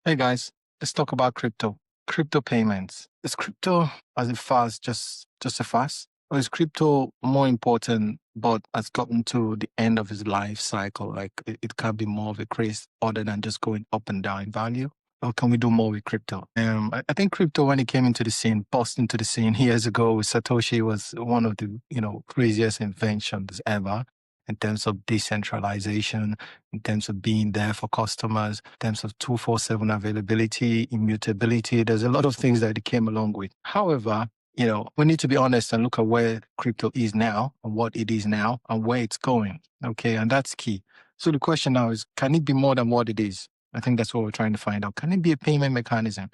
Hey guys, let's talk about crypto. Crypto payments. Is crypto as a fast just a fast? Or is crypto more important but has gotten to the end of its life cycle? Like it can be more of a craze other than just going up and down in value? Or can we do more with crypto? I think crypto when it came into the scene, burst into the scene years ago with Satoshi was one of the, craziest inventions ever in terms of decentralization, in terms of being there for customers, in terms of 247 availability, immutability. There's a lot of things that it came along with. However, we need to be honest and look at where crypto is now and what it is now and where it's going. Okay. And that's key. So the question now is, can it be more than what it is? I think that's what we're trying to find out. Can it be a payment mechanism?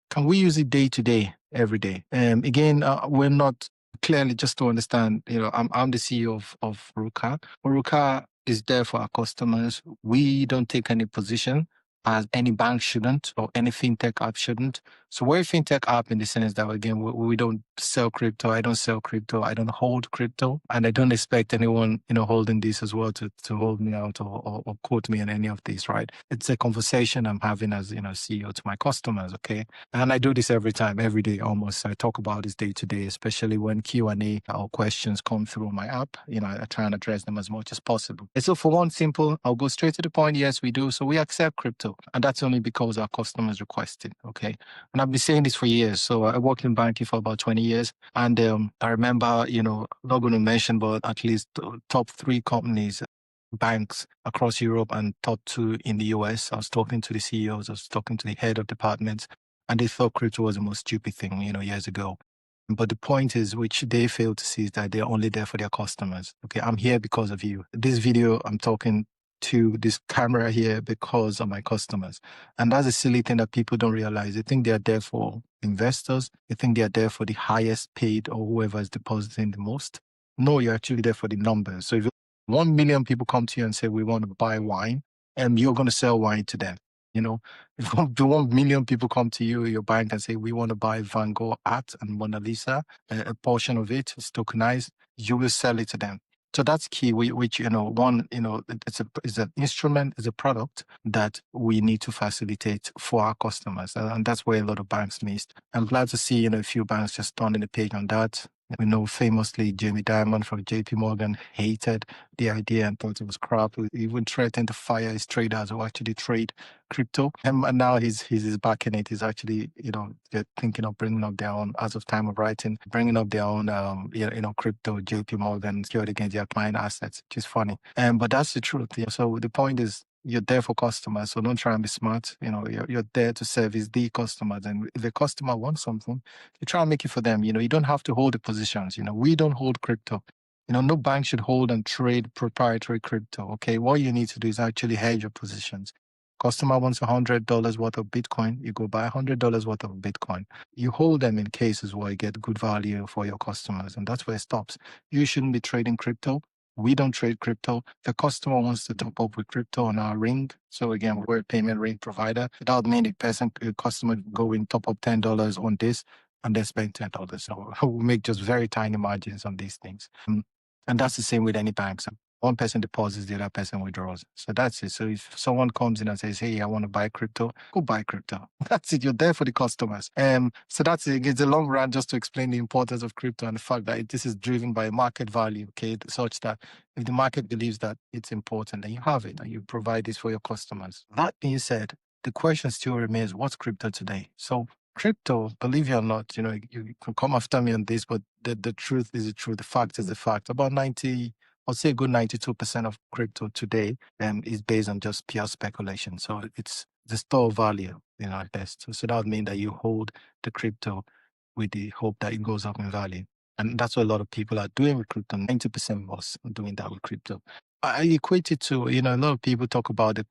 Can we use it day to day, every day? Again, we're not clearly just to understand. I'm the CEO of Orukka. Orukka is there for our customers. We don't take any position, as any bank shouldn't, or any fintech app shouldn't. So we're a fintech app in the sense that again, we don't sell crypto. I don't sell crypto. I don't hold crypto, and I don't expect anyone, holding this as well to hold me out or quote me on any of these. Right? It's a conversation I'm having as CEO to my customers. Okay, and I do this every time, every day almost. I talk about this day to day, especially when Q&A or questions come through my app. I try and address them as much as possible. And so for one simple, I'll go straight to the point. Yes, we do. So we accept crypto. And that's only because our customers request it. Okay. And I've been saying this for years. So I worked in banking for about 20 years. And I remember, not going to mention, but at least top three companies, banks across Europe and top two in the US. I was talking to the CEOs, I was talking to the head of departments, and they thought crypto was the most stupid thing, years ago. But the point is, which they fail to see, is that they're only there for their customers. Okay, I'm here because of you. This video, I'm talking to this camera here because of my customers. And that's a silly thing that people don't realize. They think they're there for investors. They think they're there for the highest paid or whoever is depositing the most. No, you're actually there for the numbers. So if 1 million people come to you and say, we want to buy wine, and you're going to sell wine to them. You know, if the 1 million people come to you, your bank, and say, we want to buy Van Gogh art and Mona Lisa, a portion of it is tokenized, you will sell it to them. So that's key, which, one, it's an instrument, it's a product that we need to facilitate for our customers. And that's where a lot of banks missed. I'm glad to see, a few banks just turning the page on that. We know famously Jamie Dimon from JP Morgan hated the idea and thought it was crap. He even threatened to fire his traders who actually trade crypto. And now he's back in it. He's actually, they're thinking of bringing up their own, as of time of writing, bringing up their own, crypto, JP Morgan, secured against their client assets, which is funny. But that's the truth. Yeah. So the point is, you're there for customers, so don't try and be smart. You're there to service the customers. And if the customer wants something, you try and make it for them. You don't have to hold the positions. We don't hold crypto. No bank should hold and trade proprietary crypto. Okay. What you need to do is actually hedge your positions. Customer wants $100 worth of Bitcoin. You go buy $100 worth of Bitcoin. You hold them in cases where you get good value for your customers. And that's where it stops. You shouldn't be trading crypto. We don't trade crypto. The customer wants to top up with crypto on our ring. So again, we're a payment ring provider. Without me, the customer go in top up $10 on this and then spend $10. So we make just very tiny margins on these things. And that's the same with any bank. So one person deposits, the other person withdraws. So that's it. So if someone comes in and says, hey, I want to buy crypto, go buy crypto. That's it. You're there for the customers. So that's it. It's a long run just to explain the importance of crypto and the fact that this is driven by market value, okay, such that if the market believes that it's important, then you have it and you provide this for your customers. That being said, the question still remains, what's crypto today? So crypto, believe it or not, you can come after me on this, but the truth is the truth. The fact is the fact. About 90, I'll say a good 92% of crypto today is based on just pure speculation. So it's the store of value, at best. So that would mean that you hold the crypto with the hope that it goes up in value. And that's what a lot of people are doing with crypto. 90% was doing that with crypto. I equate it to, a lot of people talk about the,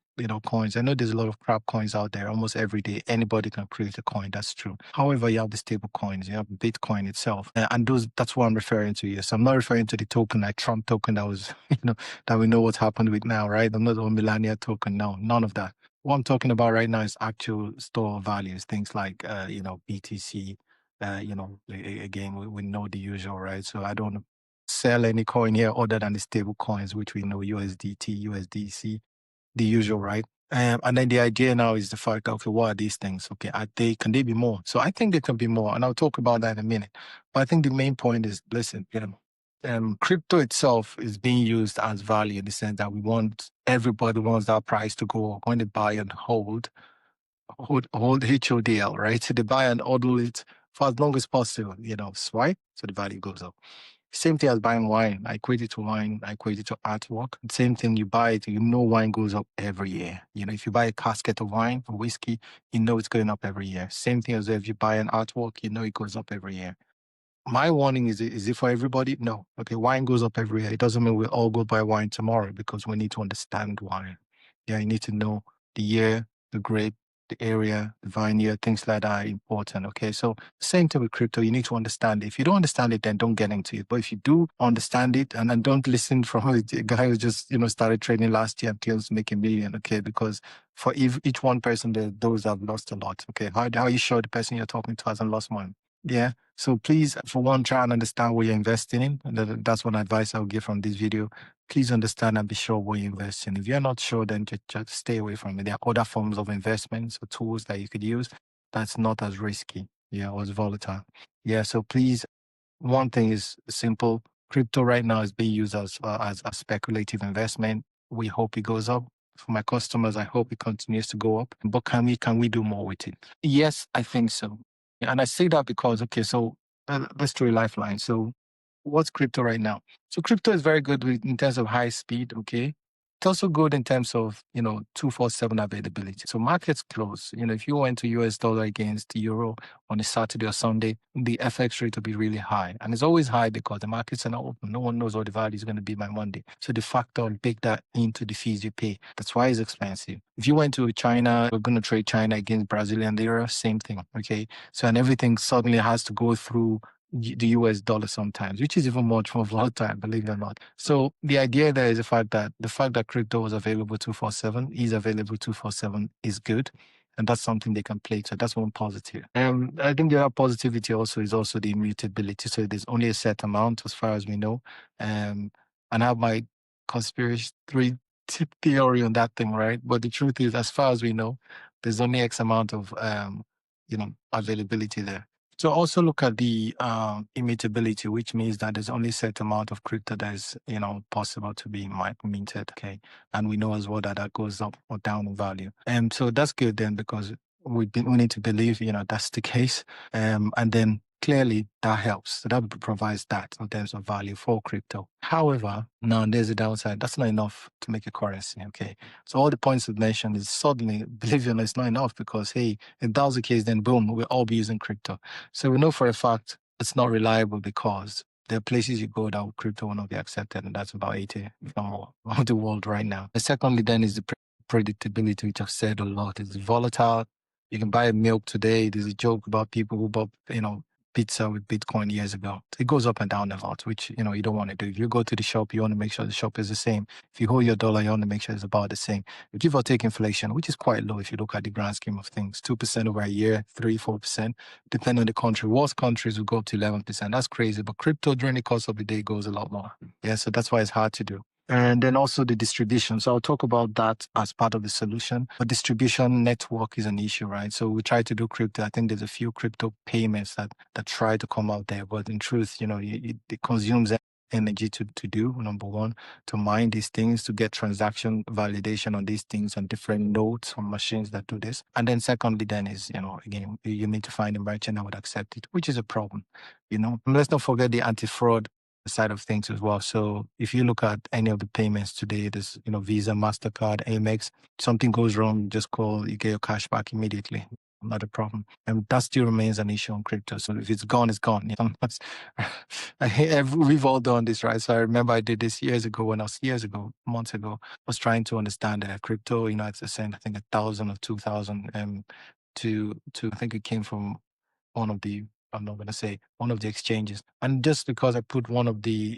coins. I know there's a lot of crap coins out there. Almost every day, anybody can create a coin. That's true. However, you have the stable coins. You have Bitcoin itself. And that's what I'm referring to here. So I'm not referring to the token like Trump token that was, that we know what's happened with now, right? I'm not on Melania token. No, none of that. What I'm talking about right now is actual store values, things like, BTC. Again, we know the usual, right? So I don't sell any coin here other than the stable coins, which we know USDT, USDC, the usual, right? And then the idea now is the fact, okay, what are these things? Okay, can they be more? So I think they can be more, and I'll talk about that in a minute. But I think the main point is, listen, crypto itself is being used as value in the sense that everybody wants that price to go up when they buy and hold HODL, right? So they buy and hodl it for as long as possible, swipe, so the value goes up. Same thing as buying wine. I equate it to wine. I equate it to artwork. Same thing, you buy it, wine goes up every year. If you buy a casket of wine or whiskey, it's going up every year. Same thing as if you buy an artwork, it goes up every year. My warning is it for everybody? No. Okay, wine goes up every year. It doesn't mean we'll all go buy wine tomorrow because we need to understand wine. Yeah, you need to know the year, the grape, the area, the vineyard, things like that are important. Okay, so same thing with crypto. You need to understand it. If you don't understand it, then don't get into it. But if you do understand it, and then don't listen from a guy who just started trading last year and claims to make $1 million. Okay, because for each one person, those have lost a lot. Okay, how are you sure the person you're talking to hasn't lost money? Yeah. So please, for one, try and understand what you're investing in. And that's one advice I'll give from this video. Please understand and be sure what you invest in. If you're not sure, then just stay away from it. There are other forms of investments or tools that you could use that's not as risky, or as volatile. Yeah. So please, one thing is simple. Crypto right now is being used as a speculative investment. We hope it goes up. For my customers, I hope it continues to go up. But can we do more with it? Yes, I think so. And I say that because, okay, so let's do a lifeline. So what's crypto right now? So crypto is very good in terms of high speed, okay? It's also good in terms of, 247 availability. So markets close. If you went to US dollar against the euro on a Saturday or Sunday, the FX rate will be really high. And it's always high because the markets are not open. No one knows what the value is going to be by Monday. So they factor and bake that into the fees you pay. That's why it's expensive. If you went to China, we're going to trade China against Brazilian lira, same thing, okay? So, and everything suddenly has to go through the US dollar sometimes, which is even much more volatile, believe it or not. So the idea there is the fact that crypto was available 247, is available 247 is good. And that's something they can play to. That's one positive. I think the other positivity also is also the immutability. So there's only a set amount as far as we know. And I have my conspiracy theory on that thing, right? But the truth is, as far as we know, there's only X amount of availability there. So also look at the immutability, which means that there's only a set amount of crypto that is, possible to be minted. Okay, and we know as well that goes up or down in value. And so that's good then because we need to believe, that's the case. And then clearly that helps. So that provides that in terms of value for crypto. However, now there's a downside. That's not enough to make a currency. Okay, so all the points we've mentioned is suddenly, believe it or not, it's not enough because hey, if that was the case, then boom, we'll all be using crypto. So we know for a fact it's not reliable because there are places you go that crypto will not be accepted, and that's about 80, if not more, of the world right now. And secondly, then is the predictability, which I've said a lot. It's volatile. You can buy a milk today. There's a joke about people who bought, pizza with Bitcoin years ago. It goes up and down a lot, which, you don't want to do. If you go to the shop, you want to make sure the shop is the same. If you hold your dollar, you want to make sure it's about the same. You give or take inflation, which is quite low if you look at the grand scheme of things, 2% over a year, 3-4%, depending on the country. Worst countries will go up to 11%. That's crazy. But crypto during the course of the day goes a lot more. Yeah, so that's why it's hard to do. And then also the distribution. So I'll talk about that as part of the solution. But distribution network is an issue, right? So we try to do crypto. I think there's a few crypto payments that try to come out there. But in truth, it consumes energy to do, number one, to mine these things, to get transaction validation on these things on different nodes on machines that do this. And then secondly, then is, again, you need to find a merchant that would accept it, which is a problem. Let's not forget the anti-fraud side of things as well. So if you look at any of the payments today, there's, Visa, MasterCard, AMEX, something goes wrong, just call, you get your cash back immediately. Not a problem. And that still remains an issue on crypto. So if it's gone, it's gone. We've all done this, right? So I remember I did this months ago, I was trying to understand crypto, it's a cent, I think 1,000 or 2,000 to I think it came from one of the I'm not going to say one of the exchanges. And just because I put one of the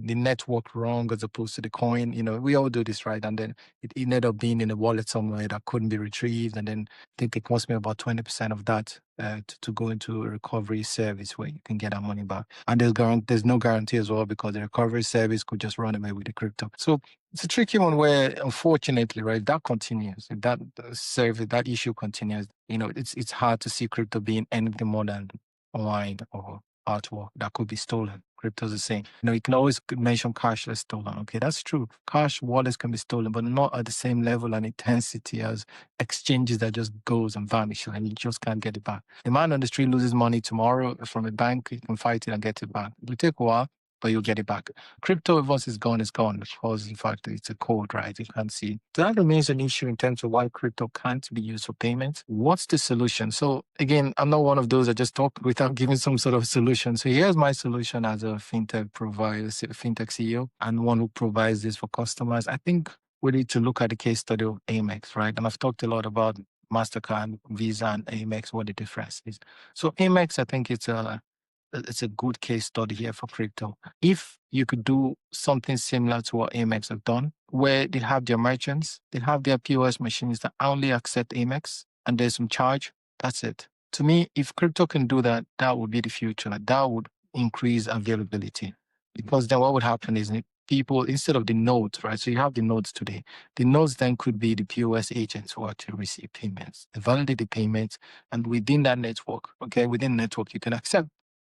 network wrong as opposed to the coin, we all do this, right? And then it ended up being in a wallet somewhere that couldn't be retrieved. And then I think it cost me about 20% of that to go into a recovery service where you can get that money back. And there's no guarantee as well, because the recovery service could just run away with the crypto. So it's a tricky one where, unfortunately, right, if that continues, if that issue continues, it's hard to see crypto being anything more than wine or artwork that could be stolen. Crypto's the same. You can always mention cash that's stolen. Okay, that's true. Cash wallets can be stolen, but not at the same level and intensity as exchanges that just goes and vanishes and you just can't get it back. The man on the street loses money tomorrow from a bank, you can fight it and get it back. It will take a while, but you'll get it back. Crypto, once it's gone, it's gone, because in fact it's a code, right? You can't see it. So that remains an issue in terms of why crypto can't be used for payments. What's the solution? So again, I'm not one of those that just talk without giving some sort of solution. So here's my solution as a fintech provider, fintech CEO, and one who provides this for customers. I think we need to look at the case study of AMEX, right? And I've talked a lot about MasterCard, Visa, and AMEX, what the difference is. So AMEX, I think it's a good case study here for crypto. If you could do something similar to what AMEX have done, where they have their merchants, they have their POS machines that only accept AMEX, and there's some charge, that's it. To me, if crypto can do that, that would be the future. Like, that would increase availability. Because then what would happen is people, instead of the nodes, right? So you have the nodes today. The nodes then could be the POS agents who actually receive payments. They validate the payments, and within that network, within the network, you can accept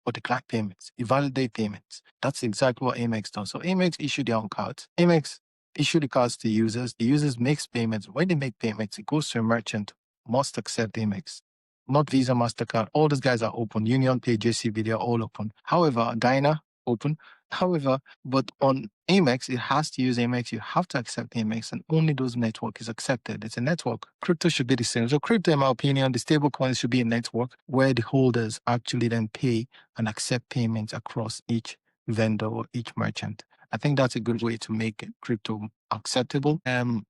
or decline payments, you validate payments. That's exactly what AMEX does. So AMEX issue their own cards. AMEX issue the cards to users. The users makes payments. When they make payments, it goes to a merchant, must accept AMEX. Not Visa, MasterCard. All those guys are open. UnionPay, JCB, they're all open. However, Dyna, open. However, but on AMEX, it has to use AMEX. You have to accept AMEX, and only those network is accepted. It's a network. Crypto should be the same. So crypto, in my opinion, the stable coins should be a network where the holders actually then pay and accept payments across each vendor or each merchant. I think that's a good way to make crypto acceptable. In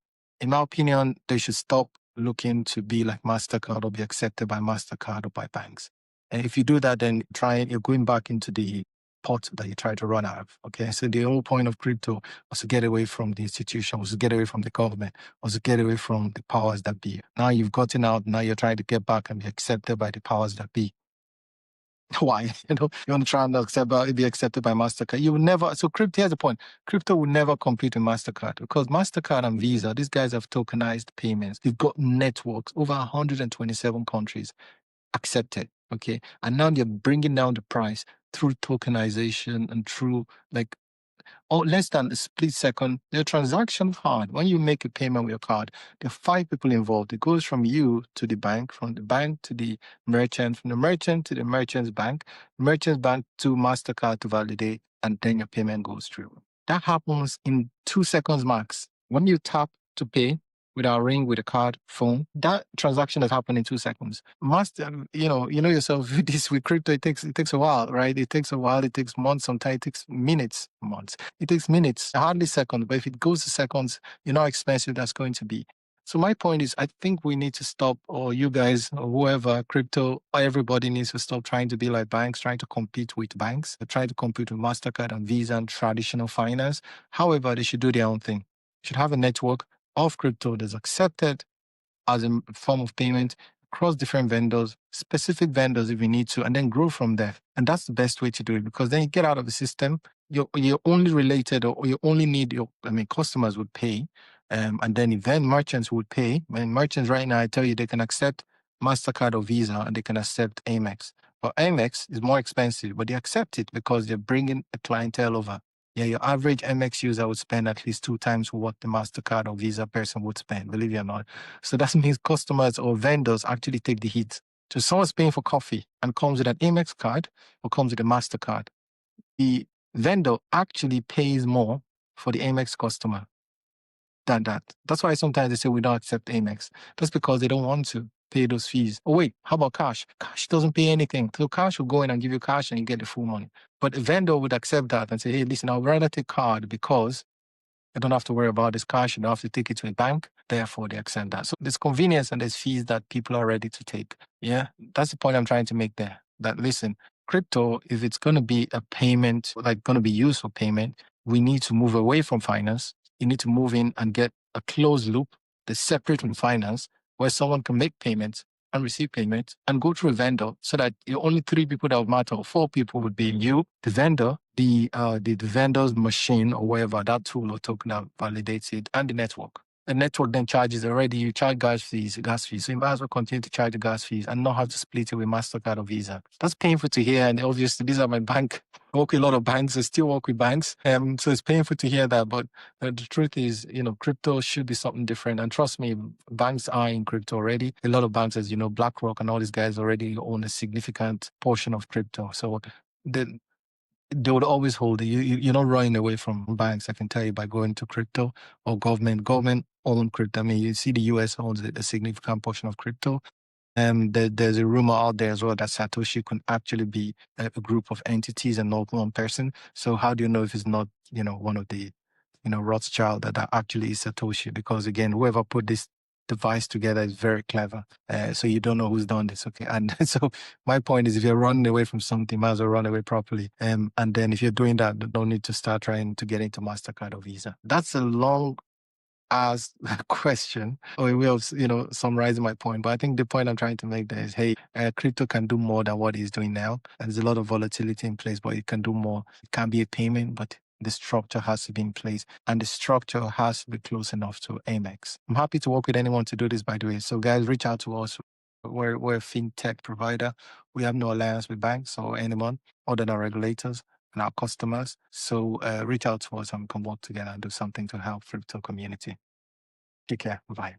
my opinion, they should stop looking to be like MasterCard or be accepted by MasterCard or by banks. And if you do that, then you're going back into the pot that you try to run out of. Okay. So the whole point of crypto was to get away from the institution, was to get away from the government, was to get away from the powers that be. Now you've gotten out, now you're trying to get back and be accepted by the powers that be. Why? You want to try and be accepted by MasterCard. You will never. So crypto, here's the point. Crypto will never compete with MasterCard, because MasterCard and Visa, these guys have tokenized payments. They've got networks over 127 countries accepted. Okay. And now they're bringing down the price through tokenization and through less than a split second. The transaction card, when you make a payment with your card, there are 5 people involved. It goes from you to the bank, from the bank to the merchant, from the merchant to the merchant's bank to MasterCard to validate, and then your payment goes through. That happens in 2 seconds max. When you tap to pay with our ring, with a card, phone, that transaction has happened in 2 seconds. You know yourself, with crypto, it takes a while, right? It takes a while. It takes months. Sometimes it takes minutes, months. It takes minutes, hardly seconds. But if it goes to seconds, you know how expensive that's going to be. So my point is, I think we need to stop, or you guys, or whoever, crypto, everybody needs to stop trying to be like banks, trying to compete with banks, trying to compete with MasterCard and Visa and traditional finance. However, they should do their own thing. Should have a network of crypto that's accepted as a form of payment across different vendors, specific vendors if you need to, and then grow from there. And that's the best way to do it, because then you get out of the system. You're only related, or you only need customers would pay, and then event merchants would pay. When merchants right now, I tell you, they can accept MasterCard or Visa, and they can accept AMEX. But AMEX is more expensive, but they accept it because they're bringing a clientele over. Yeah, your average MX user would spend at least 2 times what the MasterCard or Visa person would spend, believe it or not. So that means customers or vendors actually take the hit. So someone's paying for coffee and comes with an Amex card or comes with a MasterCard. The vendor actually pays more for the Amex customer than that. That's why sometimes they say we don't accept Amex. That's because they don't want to pay those fees. Oh, wait, how about cash? Cash doesn't pay anything. So cash will go in and give you cash and you get the full money. But a vendor would accept that and say, hey, listen, I'd rather take card because I don't have to worry about this cash. You don't have to take it to a bank. Therefore, they accept that. So there's convenience and there's fees that people are ready to take. Yeah, that's the point I'm trying to make there. That listen, crypto, if it's going to be a payment, like going to be used for payment, we need to move away from finance. You need to move in and get a closed loop that's separate from finance, where someone can make payments and receive payment and go through a vendor so that only 3 people that would matter, or 4 people would be you, the vendor, the vendor's machine or whatever, that tool or token that validates it, and the network. The network then charges already, you charge gas fees. So you might as well continue to charge the gas fees and not have to split it with MasterCard or Visa. That's painful to hear. And obviously, these are my bank. I work with a lot of banks. I still work with banks. So it's painful to hear that. But the truth is, crypto should be something different. And trust me, banks are in crypto already. A lot of banks, as you know, BlackRock and all these guys already own a significant portion of crypto. So they would always hold it. You're not running away from banks, I can tell you, by going to crypto or government. Government own crypto. I mean, you see the US owns a significant portion of crypto. There's a rumor out there as well that Satoshi can actually be a group of entities and not one person. So how do you know if it's not, one of the, Rothschild that actually is Satoshi? Because again, whoever put this device together is very clever. So you don't know who's done this. Okay. And so my point is, if you're running away from something, might as well run away properly. And then if you're doing that, don't need to start trying to get into MasterCard or Visa. That's a long ask a question or a way of summarizing my point, but I think the point I'm trying to make there is, hey, crypto can do more than what it's doing now, and there's a lot of volatility in place, but it can do more. It can be a payment, but the structure has to be in place, and the structure has to be close enough to AMEX. I'm happy to work with anyone to do this, by the way. So guys, reach out to us. We're a fintech provider. We have no alliance with banks or anyone other than our regulators and our customers. So reach out to us and we can work together and do something to help crypto community. Take care. Bye.